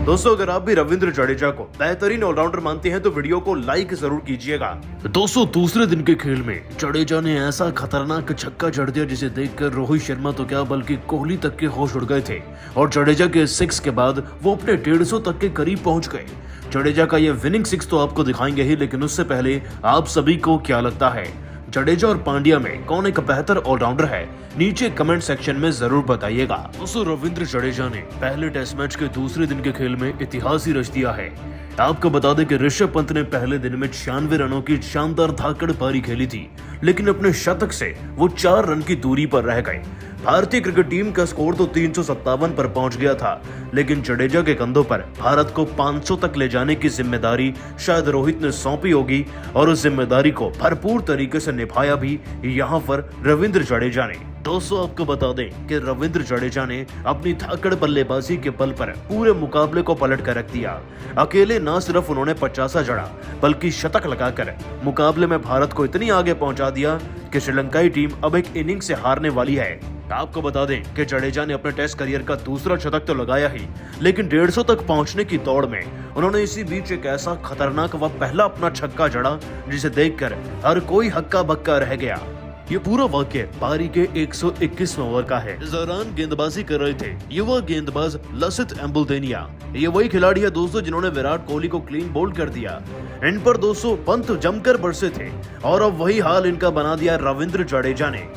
दोस्तों अगर आप भी रविंद्र जडेजा को बेहतरीन ऑलराउंडर मानते हैं तो वीडियो को लाइक जरूर कीजिएगा। दोस्तों दूसरे दिन के खेल में जडेजा ने ऐसा खतरनाक छक्का जड़ दिया जिसे देखकर रोहित शर्मा तो क्या बल्कि कोहली तक के होश उड़ गए थे और जडेजा के 6 के बाद वो अपने 150 तक के करीब पहुंच गए। जडेजा का ये विनिंग 6 तो आपको दिखाएंगे ही, लेकिन उससे पहले आप सभी को क्या लगता है जडेजा और पांड्या में कौन एक बेहतर ऑलराउंडर है? नीचे कमेंट सेक्शन में जरूर बताइएगा। दोस्तों रविंद्र जडेजा ने पहले टेस्ट मैच के दूसरे दिन के खेल में इतिहास ही रच दिया है। आपको बता दें कि ऋषभ पंत ने पहले दिन में 96 रनों की शानदार धाकड़ पारी खेली थी, लेकिन अपने शतक से वो 4 रन की दूरी पर रह गए। भारतीय क्रिकेट टीम का स्कोर तो 357 पर पहुंच गया था, लेकिन जडेजा के कंधों पर भारत को 500 तक ले जाने की जिम्मेदारी शायद रोहित ने सौंपी होगी और उस जिम्मेदारी को भरपूर तरीके से निभाया भी यहाँ पर रविंद्र जडेजा ने। दोस्तों आपको बता दें कि रविंद्र जडेजा ने अपनी धाकड़ बल्लेबाजी के बल पर पूरे मुकाबले को पलट कर रख दिया। अकेले न सिर्फ उन्होंने 50 जड़ा बल्कि शतक लगाकर मुकाबले में भारत को इतनी आगे पहुंचा दिया कि श्रीलंकाई टीम अब एक इनिंग से हारने वाली है। आपको बता दें कि जडेजा ने अपने टेस्ट करियर का दूसरा शतक तो लगाया ही, लेकिन 150 तक पहुंचने की दौड़ में उन्होंने इसी बीच एक ऐसा खतरनाक व पहला अपना छक्का जड़ा जिसे देखकर हर कोई हक्का बक्का रह गया। ये पूरा वाक्य पारी के 121वें ओवर का है। इस दौरान गेंदबाजी कर रहे थे युवा गेंदबाज लसित एम्बुल्देनिया। ये वही खिलाड़ी है दोस्तों जिन्होंने विराट कोहली को क्लीन बोल्ड कर दिया। इन पर दोस्तों पंत जमकर बरसे थे और अब वही हाल इनका बना दिया रविंद्र जडेजा ने।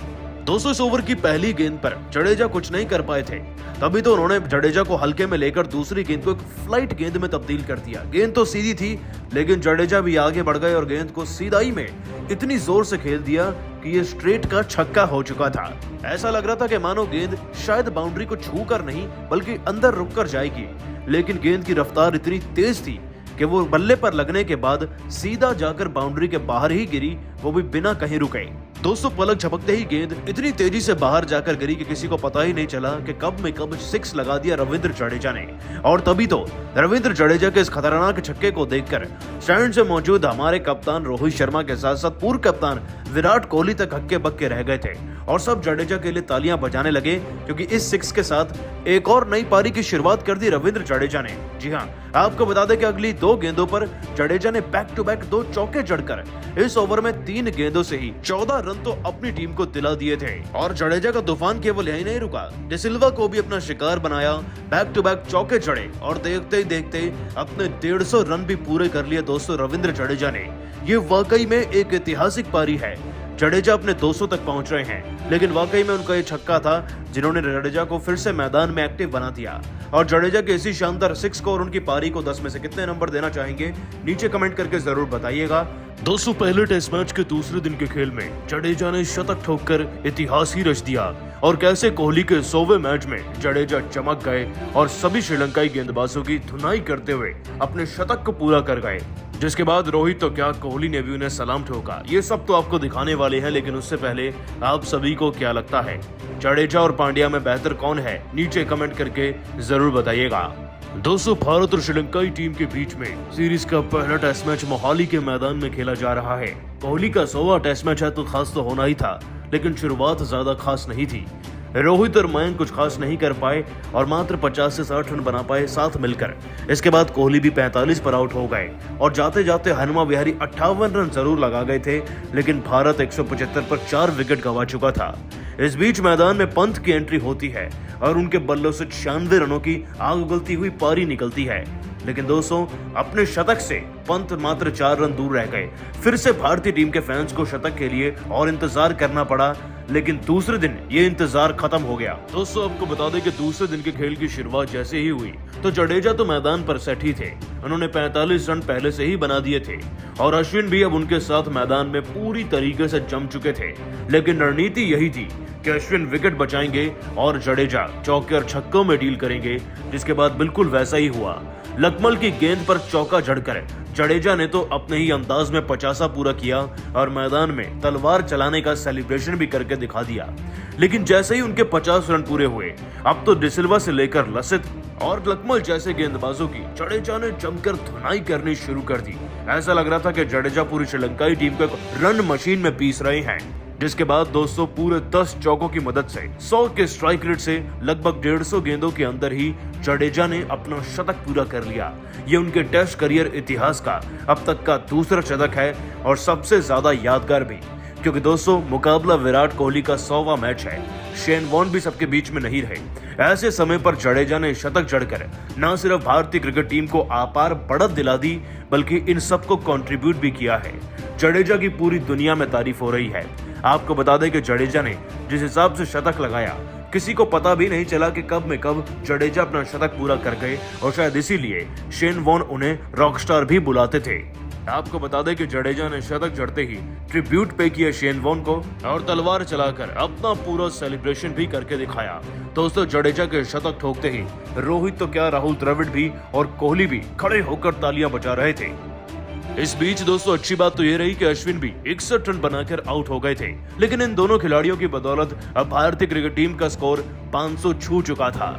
दोस्तों इस ओवर की पहली गेंद पर जडेजा कुछ नहीं कर पाए थे, तभी तो उन्होंने जडेजा को हल्के में लेकर दूसरी गेंद को एक फ्लाइट गेंद में तब्दील कर दिया। गेंद तो सीधी थी, लेकिन जडेजा भी आगे बढ़ गए और गेंद को सीधाई में इतनी जोर से खेल दिया कि ये स्ट्रेट का छक्का हो चुका था। ऐसा लग रहा था कि मानो गेंद शायद बाउंड्री को छू कर नहीं बल्कि अंदर रुक कर जाएगी, लेकिन गेंद की रफ्तार इतनी तेज थी कि वो बल्ले पर लगने के बाद सीधा जाकर बाउंड्री के बाहर ही गिरी, वो भी बिना कहीं रुके। दोस्तों पलक झपकते ही गेंद इतनी तेजी से बाहर जाकर गिरी कि किसी को पता ही नहीं चला कि कब में कब 6 लगा दिया रविंद्र जडेजा ने। और तभी तो रविंद्र जडेजा के इस खतरनाक छक्के को देखकर स्टैंड से मौजूद हमारे कप्तान रोहित शर्मा के साथ साथ पूर्व कप्तान विराट कोहली तक हक्के बक्के रह गए थे और सब जडेजा के लिए तालियां बजाने लगे, क्योंकि इस 6 के साथ एक और नई पारी की शुरुआत कर दी रविंद्र जडेजा ने। जी हाँ, आपको बता दें कि अगली 2 गेंदों पर जडेजा ने बैक टू बैक 2 चौके जड़कर इस ओवर में 3 गेंदों से ही 14 रन तो अपनी टीम को दिला दिए थे। और जडेजा का तूफान केवल यही नहीं रुका, डिसिल्वा को भी अपना शिकार बनाया, बैक टू बैक चौके जड़े और देखते ही देखते अपने 150 रन भी पूरे कर लिए दोस्तों रविंद्र जडेजा ने। ये वाकई में एक ऐतिहासिक पारी है। जडेजा अपने 200 तक पहुंच रहे हैं, लेकिन वाकई में उनका ये छक्का था जिन्होंने जडेजा को फिर से मैदान में एक्टिव बना दिया। और जडेजा के इसी शानदार 6 को और उनकी पारी को 10 में से कितने नंबर देना चाहेंगे नीचे कमेंट करके जरूर बताइएगा। दोस्तों पहले टेस्ट मैच के दूसरे दिन के खेल में जडेजा ने शतक ठोककर इतिहास ही रच दिया और कैसे कोहली के 100वें मैच में जडेजा चमक गए और सभी श्रीलंकाई गेंदबाजों की धुनाई करते हुए अपने शतक को पूरा कर गए, जिसके बाद रोहित तो क्या कोहली ने भी उन्हें सलाम ठोका। ये सब तो आपको दिखाने वाले हैं, लेकिन उससे पहले आप सभी को क्या लगता है जडेजा और पांड्या में बेहतर कौन है? नीचे कमेंट करके जरूर बताइएगा। दोस्तों भारत और श्रीलंकाई टीम के बीच में सीरीज का पहला टेस्ट मैच मोहाली के मैदान में खेला जा रहा है। कोहली का 100वां टेस्ट मैच है तो खास तो होना ही था, लेकिन शुरुआत ज्यादा खास नहीं थी। रोहित और मयंक कुछ खास नहीं कर पाए और मात्र 50 से 60 रन बना पाए साथ मिलकर। इसके बाद कोहली भी 45 पर आउट हो गए और जाते जाते हनुमा विहारी 58 रन जरूर लगा गए थे, लेकिन भारत 175 पर 4 विकेट गंवा चुका था। इस बीच मैदान में पंत की एंट्री होती है और उनके बल्लों से 96 रनों की आग उगलती हुई पारी निकलती है, लेकिन दोस्तों अपने शतक से पंत मात्र 4 रन दूर रह गए। फिर से भारतीय टीम के फैंस को शतक के लिए और इंतजार करना पड़ा, लेकिन दूसरे दिन ये इंतजार खत्म हो गया। दोस्तों आपको बता दें कि दूसरे दिन के खेल की शुरुआत जैसे ही हुई तो जडेजा तो मैदान पर सेट ही थे। उन्होंने 45 रन पहले से ही बना दिए थे और अश्विन भी अब उनके साथ मैदान में पूरी तरीके से जम चुके थे, लेकिन रणनीति यही थी कि अश्विन विकेट बचाएंगे और जडेजा चौके और छक्कों में डील करेंगे, जिसके बाद बिल्कुल वैसा ही हुआ। लकमल की गेंद पर चौका जड़कर जडेजा ने तो अपने ही अंदाज में 50 पूरा किया और मैदान में तलवार चलाने का सेलिब्रेशन भी करके दिखा दिया। लेकिन जैसे ही उनके 50 रन पूरे हुए, अब तो डिसिल्वा से लेकर लसित और लकमल जैसे गेंदबाजों की जडेजा ने जमकर धुनाई करनी शुरू कर दी। ऐसा लग रहा था कि जडेजा पूरी श्रीलंकाई टीम को रन मशीन में पीस रहे हैं। जिसके बाद दोस्तों पूरे 10 चौकों की मदद से 100 के स्ट्राइक रेट से लगभग 150 गेंदों के अंदर ही जडेजा ने अपना शतक पूरा कर लिया। ये उनके टेस्ट करियर इतिहास का अब तक का दूसरा शतक है और सबसे ज्यादा यादगार भी, क्योंकि दोस्तों मुकाबला विराट कोहली का 100वां मैच है। शेन वॉर्न भी सबके बीच में नहीं रहे। ऐसे समय पर जडेजा ने शतक जड़कर न सिर्फ भारतीय क्रिकेट टीम को आपार बढ़त दिला दी, बल्कि इन सबको कंट्रीब्यूट भी किया है। जडेजा की पूरी दुनिया में तारीफ हो रही है। आपको बता दें कि जडेजा ने जिस हिसाब से शतक लगाया, किसी को पता भी नहीं चला कि कब में कब जडेजा अपना शतक पूरा कर गए और शायद इसीलिए शेन वॉर्न उन्हें रॉकस्टार भी बुलाते थे। आपको बता दें कि जडेजा ने शतक जड़ते ही ट्रिब्यूट पे किया शेन वॉर्न को और तलवार चलाकर अपना पूरा सेलिब्रेशन भी करके दिखाया। दोस्तों जडेजा के शतक ठोकते ही रोहित तो क्या, राहुल द्रविड़ भी और कोहली भी खड़े होकर तालियां बजा रहे थे। इस बीच दोस्तों अच्छी बात तो ये रही कि अश्विन भी 61 रन बनाकर आउट हो गए थे, लेकिन इन दोनों खिलाड़ियों की बदौलत अब भारतीय क्रिकेट टीम का स्कोर 500 छू चुका था।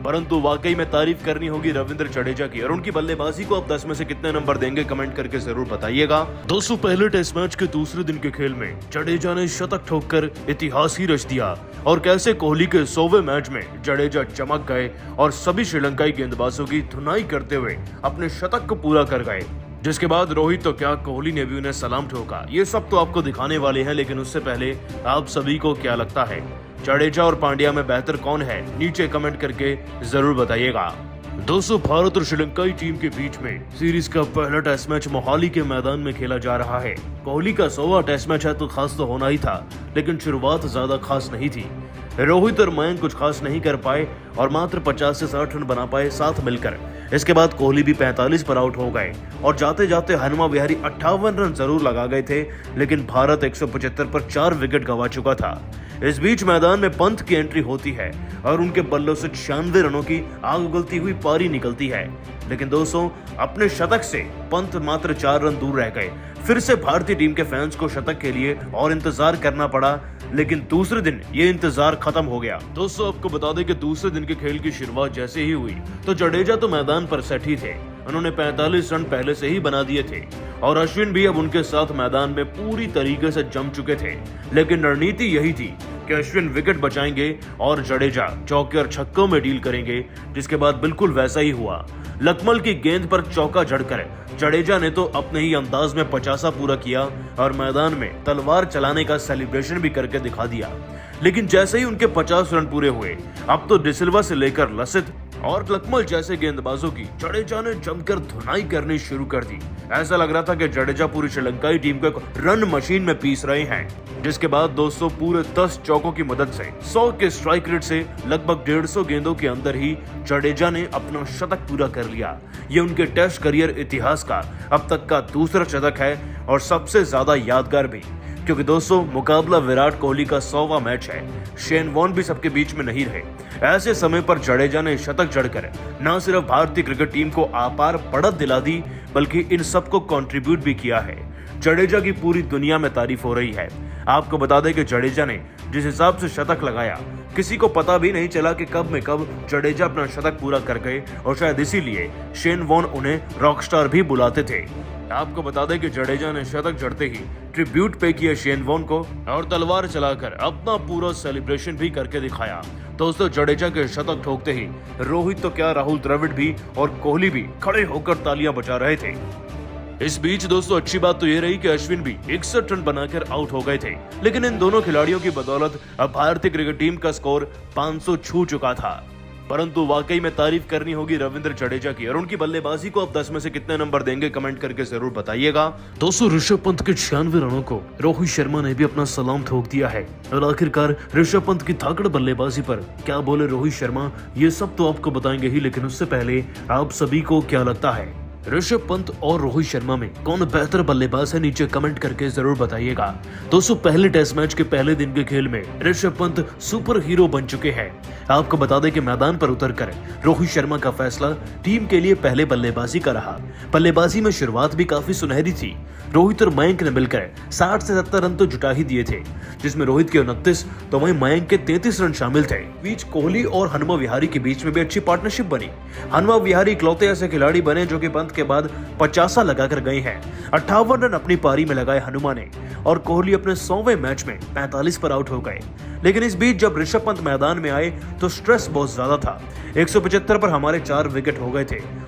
परंतु वाकई में तारीफ करनी होगी रविंद्र जडेजा की, और उनकी बल्लेबाजी को आप 10 में से कितने नंबर देंगे कमेंट करके जरूर बताइएगा। दोस्तों पहले टेस्ट मैच के दूसरे दिन के खेल में जडेजा ने शतक ठोककर इतिहास ही रच दिया और कैसे कोहली के 100वें मैच में जडेजा चमक गए और सभी श्रीलंकाई गेंदबाजों की धुनाई करते हुए अपने शतक को पूरा कर गए। जिसके बाद रोहित तो क्या, कोहली ने भी उन्हें सलाम ठोका। ये सब तो आपको दिखाने वाले हैं, लेकिन उससे पहले आप सभी को क्या लगता है, जडेजा और पांड्या में बेहतर कौन है? नीचे कमेंट करके जरूर बताइएगा। दोस्तों भारत और श्रीलंकाई टीम के बीच में सीरीज का पहला टेस्ट मैच मोहाली के मैदान में खेला जा रहा है। कोहली का 100वां टेस्ट मैच है तो खास तो होना ही था, लेकिन शुरुआत ज्यादा खास नहीं थी। रोहित और मयंक कुछ खास नहीं कर पाए और मात्र 50 से 60 रन बना पाए साथ मिलकर। इसके बाद कोहली भी 45 पर आउट हो गए और जाते जाते हनुमा विहारी 58 रन जरूर लगा गए थे, लेकिन भारत 175 पर 4 विकेट गंवा चुका था। इस बीच मैदान में पंत की एंट्री होती है और उनके बल्लों से 96 रनों की आग उगलती हुई पारी निकलती है, लेकिन दोस्तों अपने शतक से पंत मात्र 4 रन दूर रह गए। फिर से भारतीय टीम के फैंस को शतक के लिए और इंतजार करना पड़ा, लेकिन दूसरे दिन ये इंतजार खत्म हो गया। दोस्तों आपको बता दें कि दूसरे दिन के खेल की शुरुआत जैसे ही हुई तो जडेजा तो मैदान पर सेट ही थे। उन्होंने 45 रन पहले से ही बना दिए थे और अश्विन भी अब उनके साथ मैदान में पूरी तरीके से जम चुके थे, लेकिन रणनीति यही थी कि अश्विन विकेट बचाएंगे और जडेजा चौके और छक्कों में डील करेंगे। जिसके बाद बिल्कुल वैसा ही हुआ। लकमल की गेंद पर चौका जड़कर जडेजा ने तो अपने ही अंदाज में 50 पूरा किया और मैदान में तलवार चलाने का सेलिब्रेशन भी करके दिखा दिया। लेकिन जैसे ही उनके 50 रन पूरे हुए, अब तो डिसिल्वा से लेकर लसित और लकमल जैसे गेंदबाजों की जडेजा ने जमकर धुनाई करनी शुरू कर दी। ऐसा लग रहा था कि जडेजा पूरी श्रीलंकाई टीम को एक रन मशीन में पीस रहे हैं। जिसके बाद दोस्तों पूरे 10 चौकों की मदद से 100 के स्ट्राइक रेट से लगभग 150 गेंदों के अंदर ही जडेजा ने अपना शतक पूरा कर लिया। ये उनके टेस्ट करियर इतिहास का अब तक का दूसरा शतक है और सबसे ज्यादा यादगार भी, क्योंकि दोस्तों मुकाबला विराट कोहली का 100वां मैच है। शेन वॉर्न भी सबके बीच में नहीं रहे। ऐसे समय पर जडेजा ने शतक जड़कर न सिर्फ भारतीय क्रिकेट टीम को आपार बढ़त दिला दी, बल्कि इन सबको कंट्रीब्यूट भी किया है। जडेजा की पूरी दुनिया में तारीफ हो रही है। आपको बता दें कि जडेजा ने जिस हिसाब से शतक लगाया, किसी को पता भी नहीं चला कि कब में कब जडेजा अपना शतक पूरा कर गए और शायद इसीलिए शेन वॉर्न उन्हें रॉकस्टार भी बुलाते थे। आपको बता दें कि जडेजा ने शतक जड़ते ही ट्रिब्यूट पे किया शेन वॉर्न को और तलवार चलाकर अपना पूरा सेलिब्रेशन भी करके दिखाया। दोस्तों जडेजा के शतक ठोकते ही रोहित तो क्या, राहुल द्रविड़ भी और कोहली भी खड़े होकर तालियां बजा रहे थे। इस बीच दोस्तों अच्छी बात तो ये रही कि अश्विन भी 61 रन बनाकर आउट हो गए थे, लेकिन इन दोनों खिलाड़ियों की बदौलत अब भारतीय क्रिकेट टीम का स्कोर 500 छू चुका था। परंतु वाकई में तारीफ करनी होगी रविंद्र जडेजा की, और उनकी बल्लेबाजी को आप 10 में से कितने नंबर देंगे कमेंट करके जरूर बताइएगा। दोस्तों ऋषभ पंत के 96 रनों को रोहित शर्मा ने भी अपना सलाम ठोक दिया है और आखिरकार ऋषभ पंत की ताकड़ बल्लेबाजी पर क्या बोले रोहित शर्मा, ये सब तो आपको बताएंगे ही, लेकिन उससे पहले आप सभी को क्या लगता है, ऋषभ पंत और रोहित शर्मा में कौन बेहतर बल्लेबाज है? नीचे कमेंट करके जरूर बताइएगा। दोस्तों पहले टेस्ट मैच के पहले दिन के खेल में ऋषभ पंत सुपर हीरो बन चुके हैं। आपको बता दें कि मैदान पर उतरकर रोहित शर्मा का फैसला टीम के लिए पहले बल्लेबाजी का रहा। बल्लेबाजी में शुरुआत भी काफी सुनहरी थी। रोहित और मयंक ने मिलकर 60 से 70 रन तो जुटा ही दिए थे, जिसमें रोहित के 29 तो वहीं मयंक के 33 रन शामिल थे। बीच कोहली और हनुमा विहारी के बीच में भी अच्छी पार्टनरशिप बनी। हनुमा विहारी इकलौते ऐसे खिलाड़ी बने जो कि पंत शर्त के बाद 50 लगाकर गए हैं। 58 रन अपनी पारी में लगाए हनुमा ने और कोहली अपने 100वें मैच में 45 पर आउट हो गए। लेकिन इस बीच जब ऋषभ पंत मैदान में आए तो स्ट्रेस बहुत ज्यादा था। 175 पर हमारे 4 विकेट हो गए थे